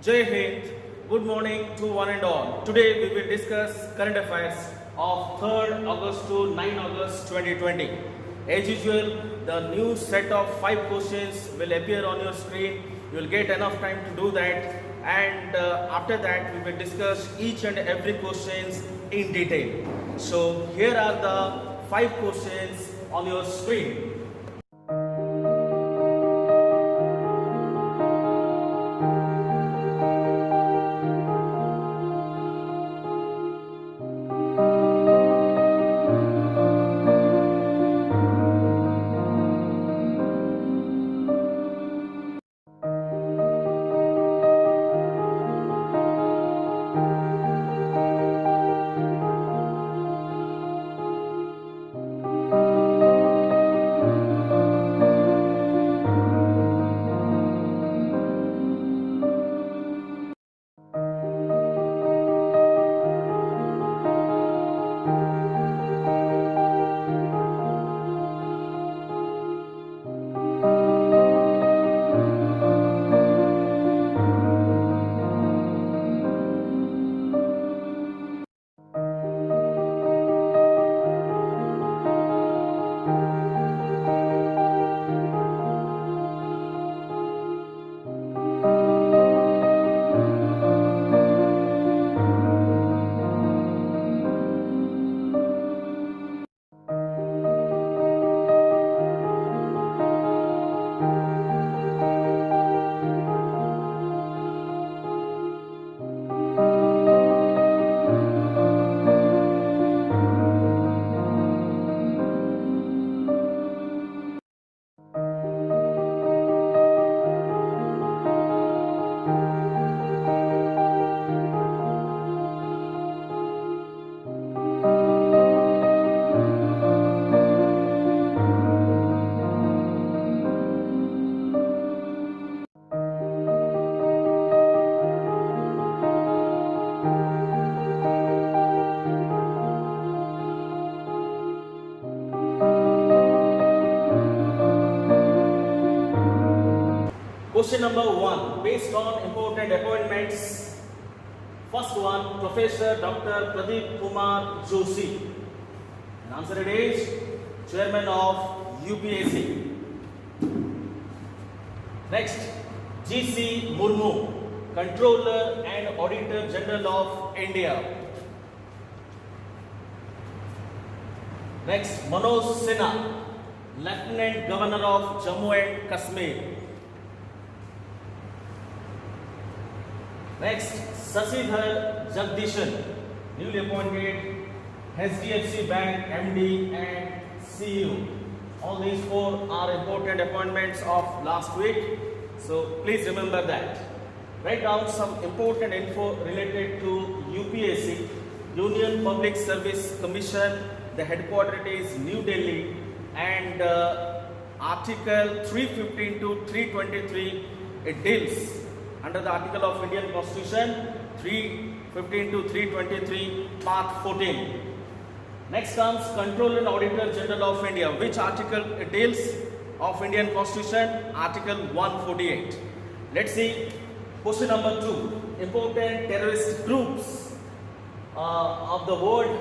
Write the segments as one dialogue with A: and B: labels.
A: Jai Hind, good morning to one and all. Today we will discuss current affairs of 3rd August to 9 August 2020. As usual, the new set of 5 questions will appear on your screen. You will get enough time to do that, and after that we will discuss each and every questions in detail. So here are the 5 questions on your screen. Question number 1, based on important appointments. First one, Professor Dr. Pradeep Kumar Joshi. And answer it is Chairman of UPSC. Next, G.C. Murmu, Controller and Auditor General of India. Next, Manoj Sinha, Lieutenant Governor of Jammu and Kashmir. Next, Sasidhar Jagdishan, newly appointed HDFC Bank MD and CEO. All these 4 are important appointments of last week, so please remember that. Write down some important info related to UPSC, Union Public Service Commission. The headquarters is New Delhi, and Article 315 to 323, it deals under the article of Indian Constitution 315 to 323 part 14. Next comes Controller and Auditor General of India. Which article it deals of Indian Constitution? Article 148. Let's see question number 2. Important terrorist groups of the world,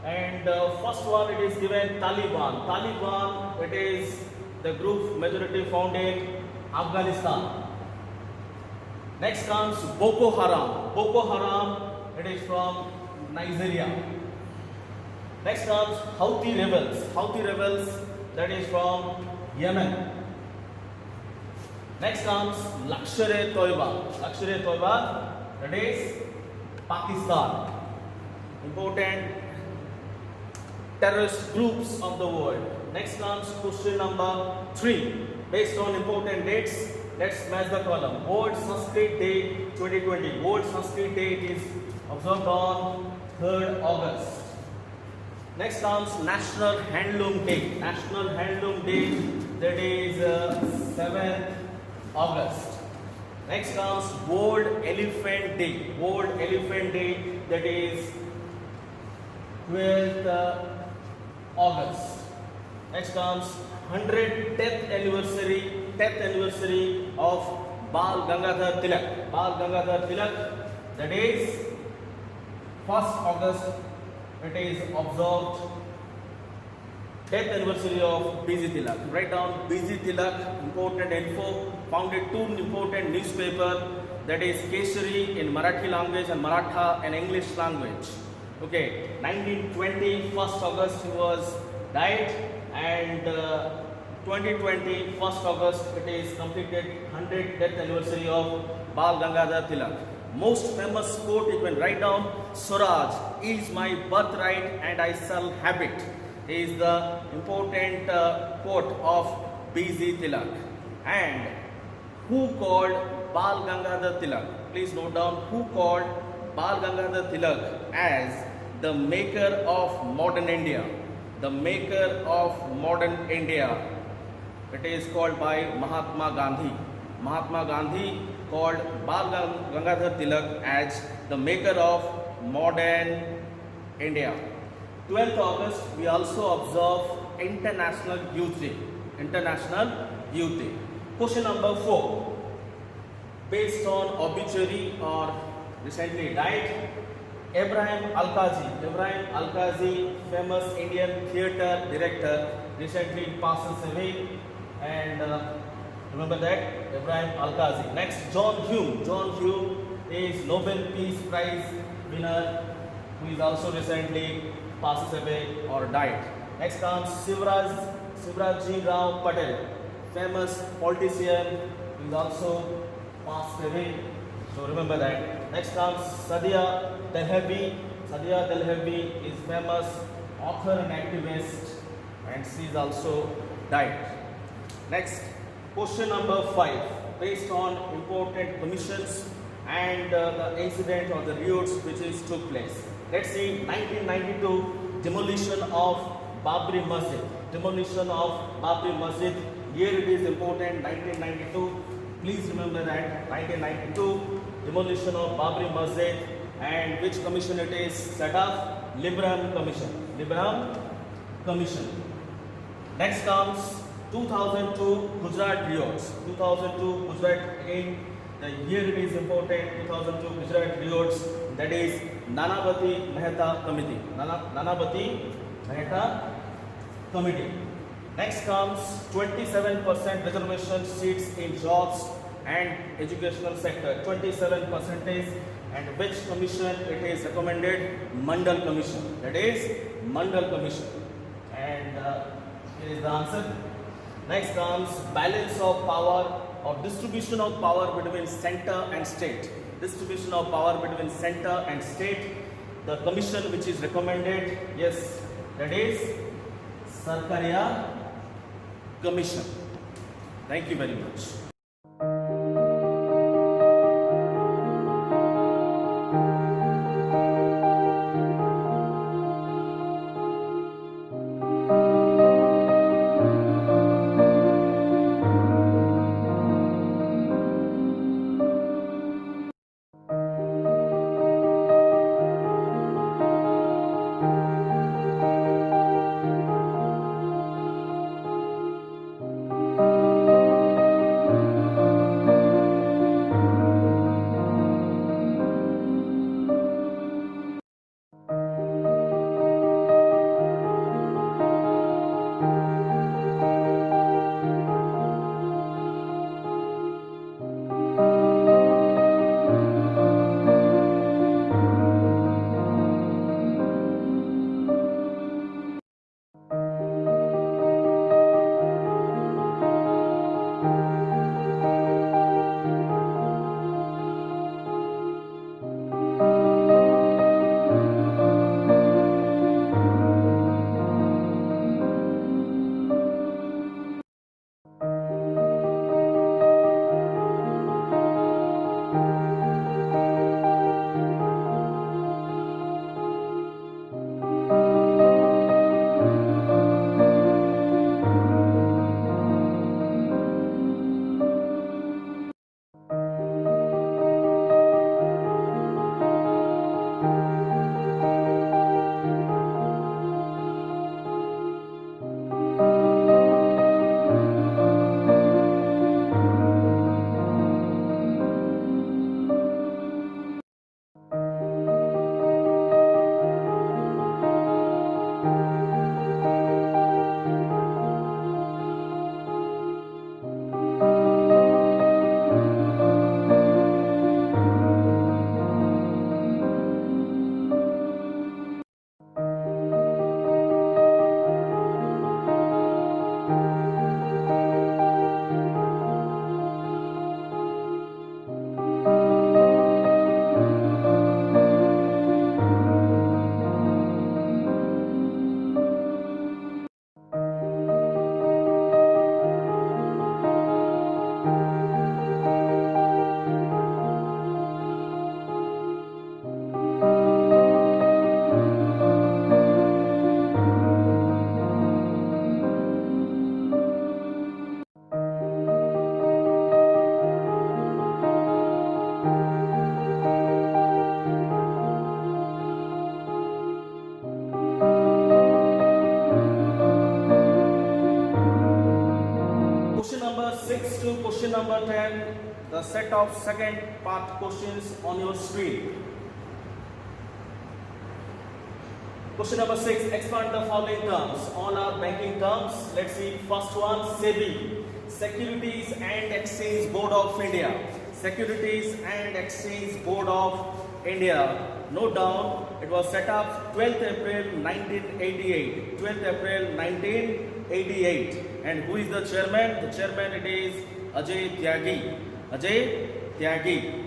A: and first one it is given Taliban. Taliban, it is the group majority found in Afghanistan. Next comes Boko Haram. Boko Haram, it is from Nigeria. Next comes Houthi rebels. Houthi rebels, that is from Yemen. Next comes Lashkar-e-Toiba. Lashkar-e-Toiba, that is Pakistan. Important terrorist groups of the world. Next comes question number 3. Based on important dates, let's match the column. World Sanskrit Day 2020. World Sanskrit Day, it is observed on 3rd August. Next comes National Handloom Day. National Handloom Day, that is 7th August. Next comes World Elephant Day. World Elephant Day, that is 12th August. Next comes 110th anniversary of Bal Gangadhar Tilak. Bal Gangadhar Tilak. That is 1st August. It is observed death anniversary of B.G. Tilak. Write down B.G. Tilak, important info. Founded 2 important newspapers, that is Keshari in Marathi language and Maratha in English language. Okay, 1920, 1st August he was died, and 2020, 1st August it is completed 100th death anniversary of Bal Gangadhar Tilak. Most famous quote you can write down: Swaraj is my birthright and I shall have it, is the important quote of B.G. Tilak. And who called Bal Gangadhar Tilak? Please note down, who called Bal Gangadhar Tilak as the maker of modern India. The maker of modern India. It is called by Mahatma Gandhi. Mahatma Gandhi called Bal Gangadhar Tilak as the maker of modern India. 12th August, we also observe International Youth Day. International Youth Day. Question number 4. Based on obituary or recently died, Ibrahim Alkazi. Ibrahim Alkazi, famous Indian theatre director, recently passes away. And remember that, Ibrahim Alkazi. Next, John Hume. John Hume is Nobel Peace Prize winner, who is also recently passes away or died. Next comes Shivrajji Rao Patel, famous politician, who is also passed away. So remember that. Next comes Sadia Delhabi. Sadia Delhabi is famous author and activist, and she is also died. Next, question number 5. Based on important commissions and the incident or the riots which is took place. Let's see, 1992, demolition of Babri Masjid. Demolition of Babri Masjid. Year it is important, 1992. Please remember that, 1992, demolition of Babri Masjid, and which commission it is set up? Libram Commission. Libram Commission. Next comes 2002 Gujarat riots. 2002 Gujarat, again the year it is important, 2002 Gujarat riots, that is Nanavati Mehta Committee. Nanavati Mehta Committee. Next comes 27% reservation seats in jobs and educational sector. 27%, and which commission it is recommended? Mandal Commission. That is Mandal Commission. And here is the answer. Next comes balance of power or distribution of power between center and state. Distribution of power between center and state. The commission which is recommended, yes, that is Sarkaria Commission. Thank you very much. set of second part questions on your screen. Question number 6, expand the following terms. All are banking terms. Let's see. First one, SEBI, Securities and Exchange Board of India. Securities and Exchange Board of India. Note down, it was set up 12th April 1988. 12th April 1988. And who is the chairman? The chairman, it is Ajay Tyagi. Ajay Tyagi.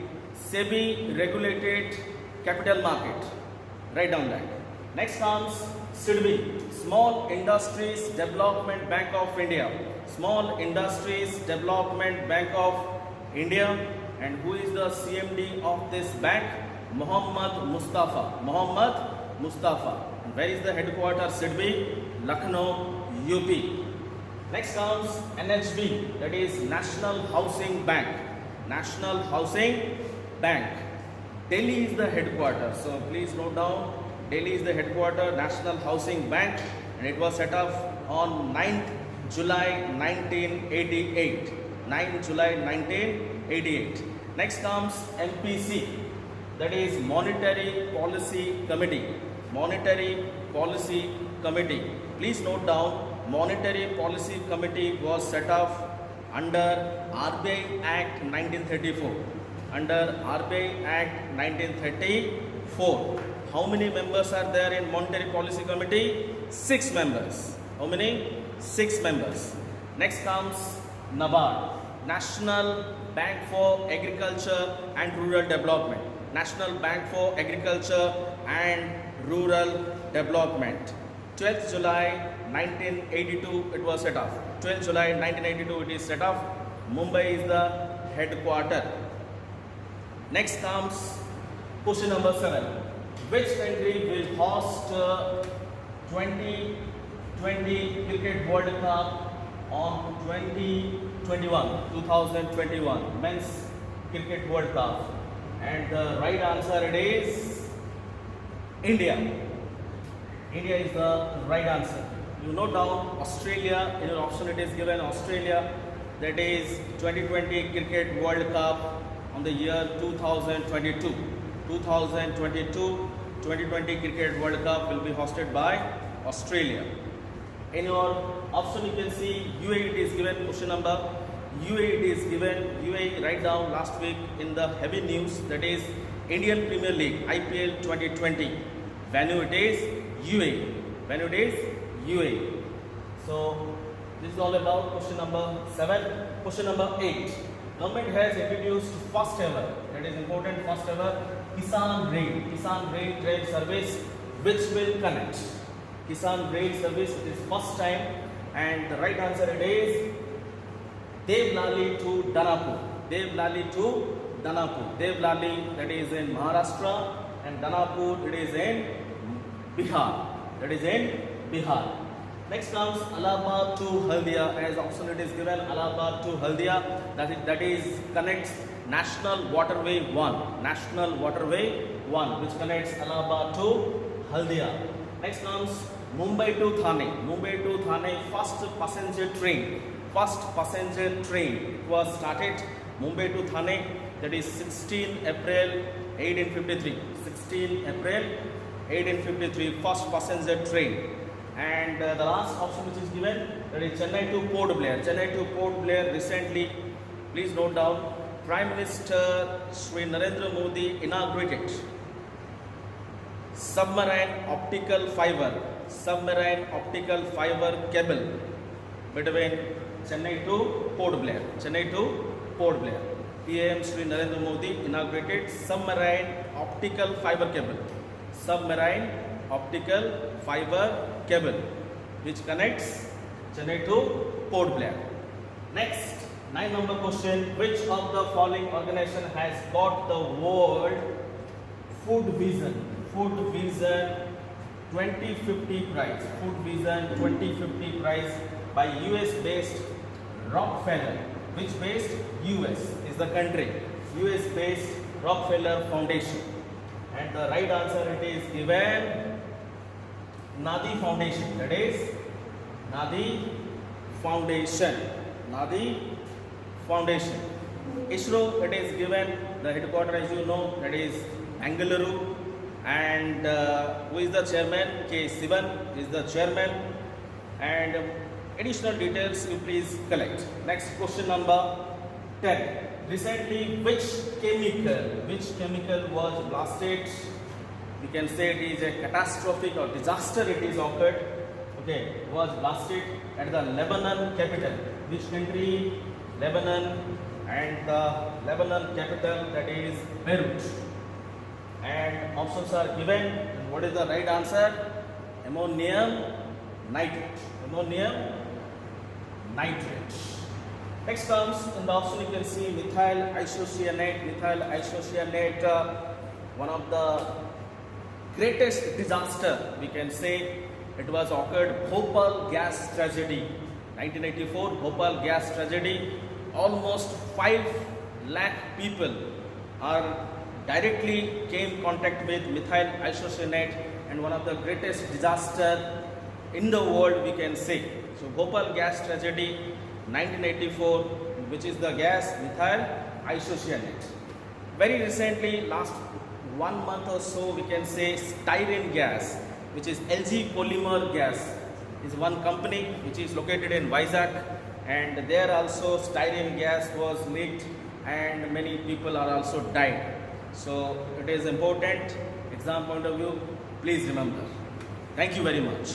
A: SEBI regulated capital market. Write down that. Next comes SIDBI, Small Industries Development Bank of India. Small Industries Development Bank of India. And who is the CMD of this bank? Mohammad Mustafa. Mohammad Mustafa. And where is the headquarters? SIDBI, Lucknow, UP. Next comes NHB, that is National Housing Bank. National Housing Bank. Delhi is the headquarters. So please note down, Delhi is the headquarters, National Housing Bank, and it was set up on 9th July 1988. 9th July 1988. Next comes MPC, that is Monetary Policy Committee. Monetary Policy Committee. Please note down, Monetary Policy Committee was set up under RBI Act 1934. Under RBI Act 1934. How many members are there in Monetary Policy Committee? 6 members. How many? 6 members. Next comes NABARD, National Bank for Agriculture and Rural Development. National Bank for Agriculture and Rural Development. 12th July 1982 it was set up. 12th July 1982 it is set up. Mumbai is the headquarter. Next comes question number 7. Which country will host 2020 Cricket World Cup on 2021 Men's Cricket World Cup? And the right answer it is India. India is the right answer. You note down Australia, in your option it is given Australia, that is 2020 Cricket World Cup on the year 2022. 2020 Cricket World Cup will be hosted by Australia. In your option you can see UAE, it is given question number. UAE it is given. UAE, write down last week in the heavy news, that is Indian Premier League IPL 2020. Venue it is UAE. Venue it is UAE. So this is all about question number 7. Question number 8. Government has introduced first ever, that is important, first ever Kisan Rail train service, which will connect. Kisan Rail service, it is first time, and the right answer it is Devlali to Danapur. Devlali to Danapur. Devlali, that is in Maharashtra, and Danapur, it is in Bihar. That is in Bihar. Next comes Allahabad to Haldia, as option it is given Allahabad to Haldia, that is connects National Waterway 1. National Waterway 1, which connects Allahabad to Haldia. Next comes Mumbai to Thane. Mumbai to Thane, first passenger train. First passenger train was started Mumbai to Thane, that is 16 April 1853. 16 April 1853, first passenger train. And the last option which is given, that is Chennai to Port Blair. Chennai to Port Blair recently, please note down, Prime Minister Shri Narendra Modi inaugurated submarine optical fiber cable between Chennai to Port Blair. Chennai to Port Blair. PM Shri Narendra Modi inaugurated submarine optical fiber cable. Submarine optical fiber cable which connects Chennai to Port Blair. Next, 9 number question. Which of the following organization has got the World Food Vision 2050 prize? Food Vision 2050 prize by US based Rockefeller. Which based? US is the country. US based Rockefeller Foundation. And the right answer it is given Nadi Foundation. That is Nadi Foundation. Nadi Foundation. ISRO, it is given the headquarters, as you know, that is Bengaluru, and who is the chairman? K. Sivan is the chairman, and additional details you please collect. Next question number 10. Recently, which chemical was blasted? We can say it is a catastrophic or disaster it is occurred. Okay, was blasted at the Lebanon capital. Which country? Lebanon, and the Lebanon capital, that is Beirut. And options are given. What is the right answer? Ammonium nitrate. Ammonium nitrate. Next comes in the option you can see methyl isocyanate. Methyl isocyanate, one of the greatest disaster we can say. It was occurred Bhopal gas tragedy, 1984 Bhopal gas tragedy. Almost 5 lakh people are directly came contact with methyl isocyanate, and one of the greatest disaster in the world we can say. So Bhopal gas tragedy 1984, which is the gas methyl isocyanate. Very recently, last 1 month or so, we can say styrene gas, which is LG Polymer Gas, is one company which is located in Vizag, and there also styrene gas was leaked and many people are also died. So it is important, exam point of view, please remember. Thank you very much.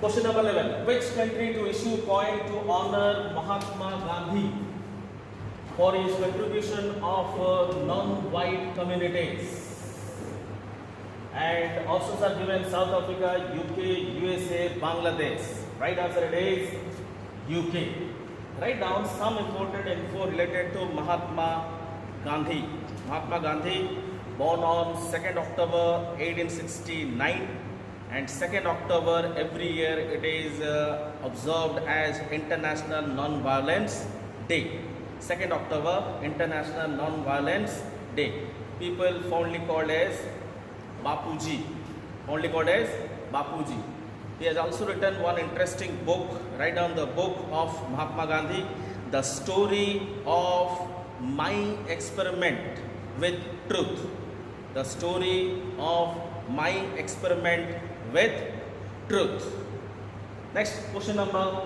A: Question number 11. Which country to issue coin to honor Mahatma Gandhi for his contribution of non-white communities? And options are given: South Africa, UK, USA, Bangladesh. Right answer it is UK. Write down some important info related to Mahatma Gandhi. Mahatma Gandhi, born on 2nd October 1869, and 2nd October every year it is observed as International Non-Violence Day. 2nd October, International Non-Violence Day. People fondly called as Bapuji. Fondly called as Bapuji. He has also written one interesting book. Write down the book of Mahatma Gandhi, The Story of My Experiment with Truth. The Story of My Experiment with Truth. Next, question number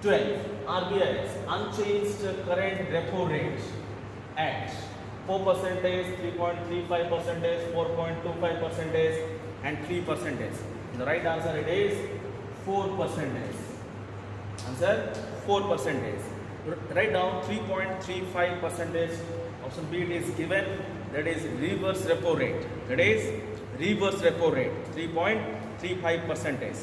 A: 12. RBI's unchanged current repo rate at 4%, 3.35%, 4.25%, and 3%. The right answer it is 4%. Answer 4%. Write down 3.35 percentage. Option B it is given, that is reverse repo rate. That is reverse repo rate 3.35 percentage.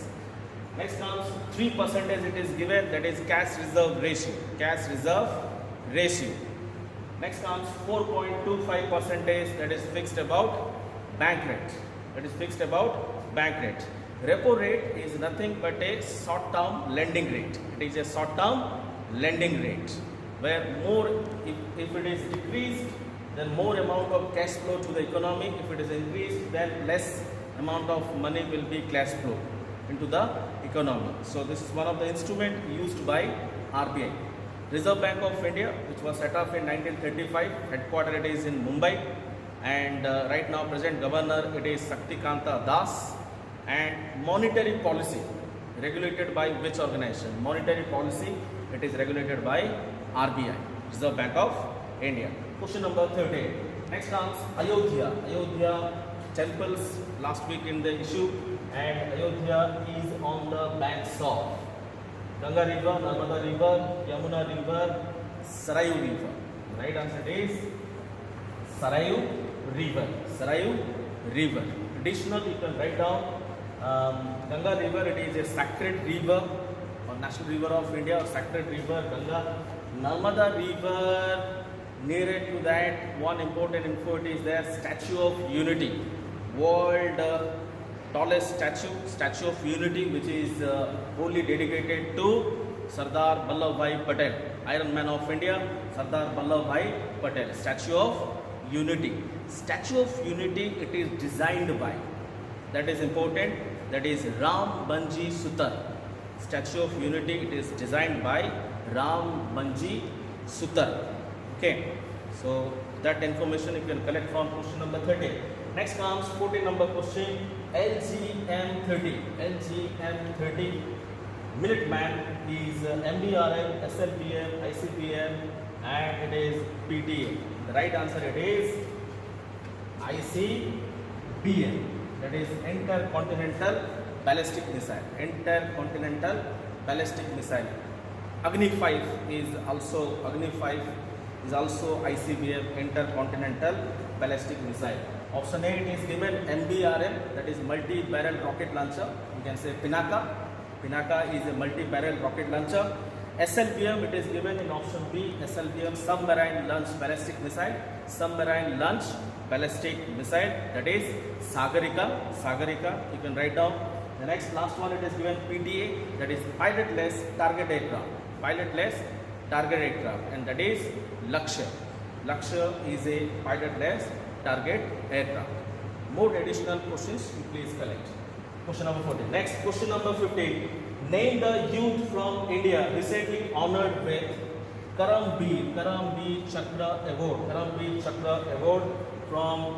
A: Next comes 3 percentage it is given, that is cash reserve ratio. Cash reserve ratio. Next comes 4.25 percentage, that is fixed about bank rate. That is fixed about bank rate. Repo rate is nothing but a short term lending rate. It is a short term lending rate where more, if it is decreased, then more amount of cash flow to the economy. If it is increased, then less amount of money will be cash flow into the economy. So this is one of the instrument used by RBI. Reserve Bank of India, which was set up in 1935, headquarter it is in Mumbai, and right now present governor it is Shaktikanta Das. And monetary policy regulated by which organization? Monetary policy it is regulated by RBI, Reserve Bank of India. Question number 13. Next comes Ayodhya. Ayodhya temples last week in the issue, and Ayodhya is on the banks of Ganga River, Narmada River, Yamuna River, Sarayu River. Right answer is Sarayu River. Sarayu River. Additional, you can write down Ganga River. It is a sacred river or national river of India or sacred river Ganga. Narmada River, nearer to that, one important info it is there, Statue of Unity, world tallest statue of Unity, which is wholly dedicated to Sardar Vallabhbhai Patel, Iron Man of India, Sardar Vallabhbhai Patel, Statue of Unity. Statue of Unity, it is designed by, that is important, that is Ram Banji Sutar. Statue of Unity, it is designed by Ram Banji Sutar. Okay, so that information you can collect from question number 13. Next comes 14 number question, LGM 30. LGM 30, Minuteman is MBRM, SLBM, ICBM, and it is PTA. The right answer it is ICBM. That is Intercontinental Ballistic Missile. Intercontinental Ballistic Missile. Agni 5 is also ICBM, Intercontinental Ballistic Missile. Option A it is given MBRM, that is multi-barrel rocket launcher. You can say Pinaka. Pinaka is a multi-barrel rocket launcher. SLBM it is given in option B. SLBM, submarine launch ballistic missile. Submarine launch ballistic missile, that is Sagarika. Sagarika, you can write down. The next last one it is given PTA, that is pilotless target aircraft. Pilotless target aircraft, and that is Lakshya. Lakshya is a pilotless target aircraft. More additional questions you please collect. Question number 14. Next, question number 15. Name the youth from India recently honored with Karamveer Chakra Award. Karamveer Chakra Award from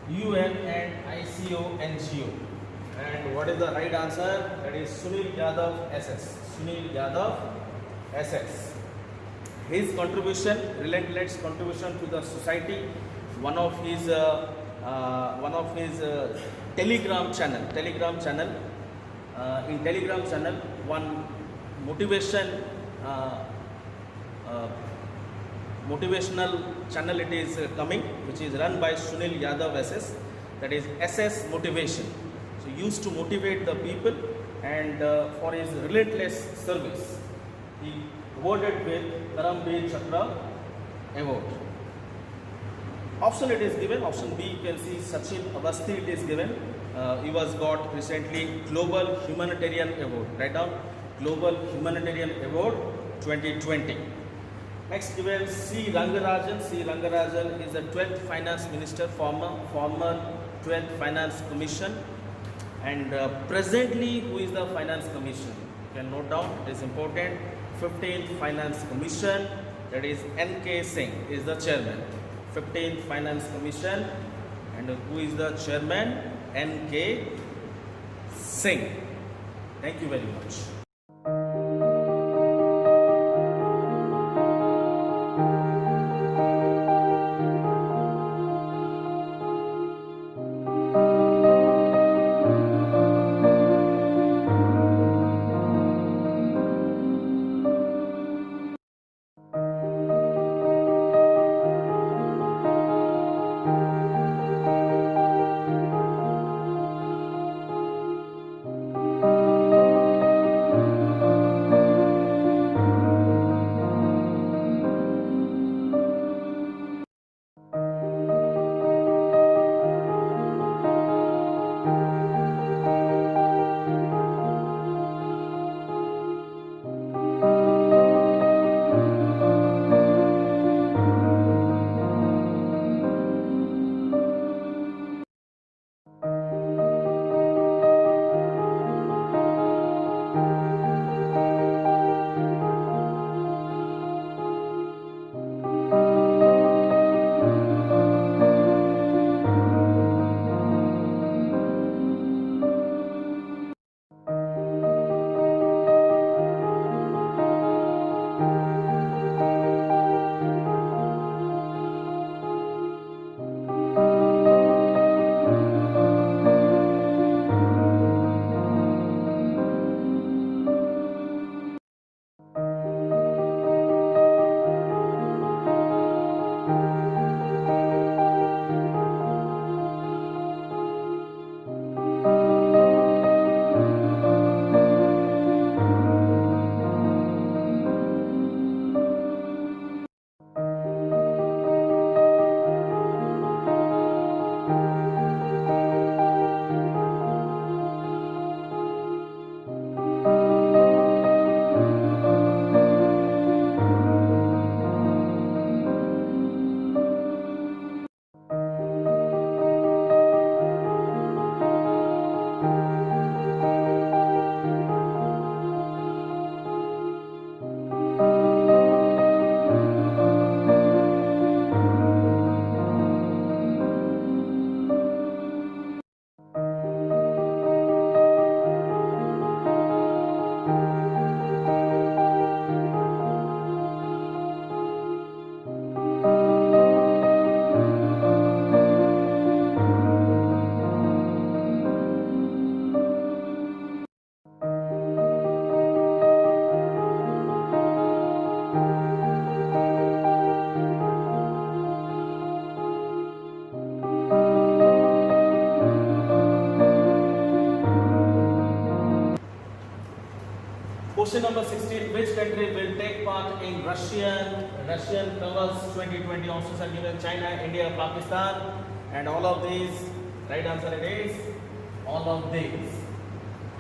A: UN and ICO NGO. And what is the right answer? That is Sunil Yadav SS. Sunil Yadav SS. His contribution, relentless contribution to the society, one of his Telegram channel, in Telegram channel, one motivational channel it is coming, which is run by Sunil Yadav SS, that is SS Motivation. So used to motivate the people, and for his relentless service, he awarded with Karamveer Chakra Award. Option it is given, option B you can see Sachin Awasthi it is given. He was got recently Global Humanitarian Award. Write down Global Humanitarian Award 2020. Next given C. Rangarajan. C. Rangarajan is the 12th Finance Minister, former 12th Finance Commission, and presently who is the Finance Commission? You can note down, it is important. 15th Finance Commission, that is N.K. Singh is the chairman. 15th Finance Commission, and who is the chairman? N.K. Singh. Thank you very much. Question number 16. Which country will take part in Russian covers 2020? Options are given: China, India, Pakistan, and all of these. Right answer it is all of these.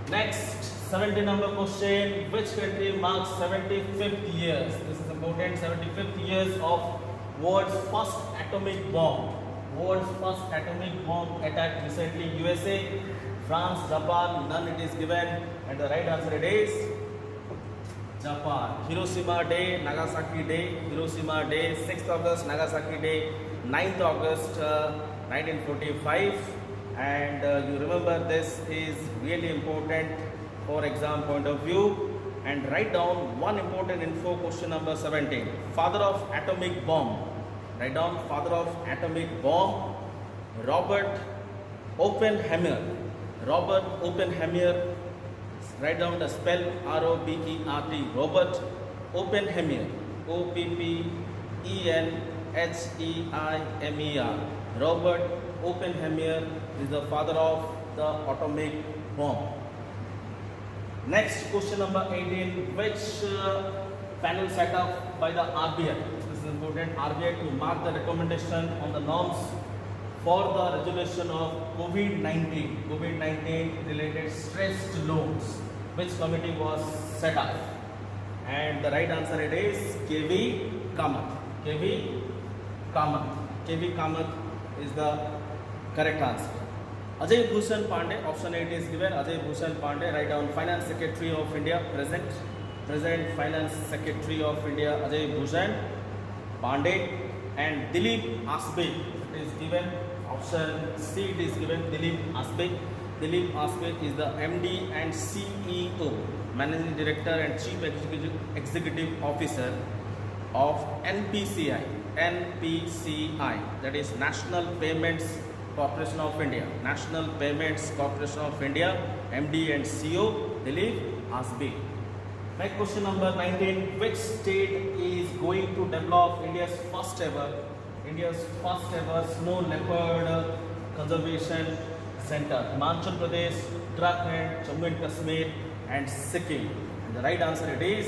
A: Next, 70 number question. Which country marks 75th years? This is important. 75th years of world's first atomic bomb. World's first atomic bomb attack recently. USA, France, Japan. None it is given, and the right answer it is Japan. Hiroshima Day, Nagasaki Day. Hiroshima Day, 6th August. Nagasaki Day, 9th August 1945. And you remember this is really important for exam point of view. And write down one important info. Question number 17. Father of atomic bomb. Write down father of atomic bomb. Robert Oppenheimer. Robert Oppenheimer. Write down the spell R-O-B-E-R-T. Robert Oppenheimer. O-P-P-E-N-H-E-I-M-E-R. Robert Oppenheimer is the father of the atomic bomb. Next, question number 18. Which panel set up by the RBI? This is important. RBI to mark the recommendation on the norms for the resolution of COVID-19 related stressed loans. Which committee was set up? And the right answer it is KV Kamath. KV Kamath. KV Kamath is the correct answer. Ajay Bhushan Pandey, option 8 is given. Ajay Bhushan Pandey, write down Finance Secretary of India, present Finance Secretary of India, Ajay Bhushan Pandey. And Dilip Asbe, it is given. Option C it is given, Dilip Asbe. Dilip Asbe is the MD and CEO, Managing Director and Chief Executive Officer of NPCI, that is National Payments Corporation of India. National Payments Corporation of India, MD and CEO, Dilip Asbe. Next, question number 19. Which state is going to develop India's first ever snow leopard conservation center? Himachal Pradesh, Uttarakhand, Jammu and Kashmir, and Sikkim. And the right answer it is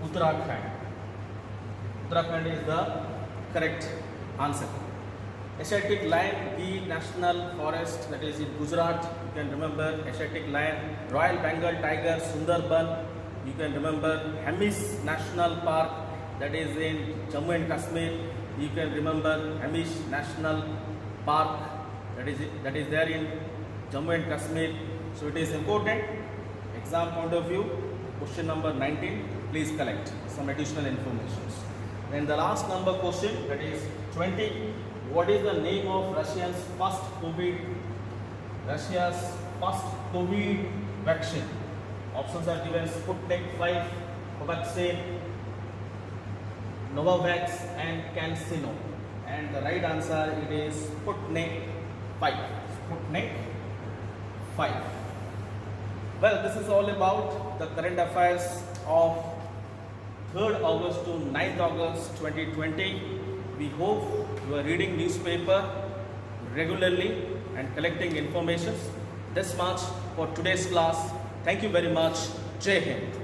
A: Uttarakhand. Uttarakhand is the correct answer. Asiatic lion, the national forest, that is in Gujarat. You can remember Asiatic lion. Royal Bengal tiger, Sundarban. You can remember Hamish National Park, that is in Jammu and Kashmir. You can remember Hamish National Park, that is there in Jammu and Kashmir. So it is important. Exam point of view, question number 19. Please collect some additional information. Then the last number question, that is 20. What is the name of Russia's first COVID vaccine? Options are given: Sputnik 5, Covaxin, Novavax, and CanSino. And the right answer it is Sputnik 5. Sputnik 5. Well, this is all about the current affairs of 3rd August to 9th August 2020. We hope you are reading newspaper regularly and collecting information. This much for today's class. Thank you very much. Jai Hind.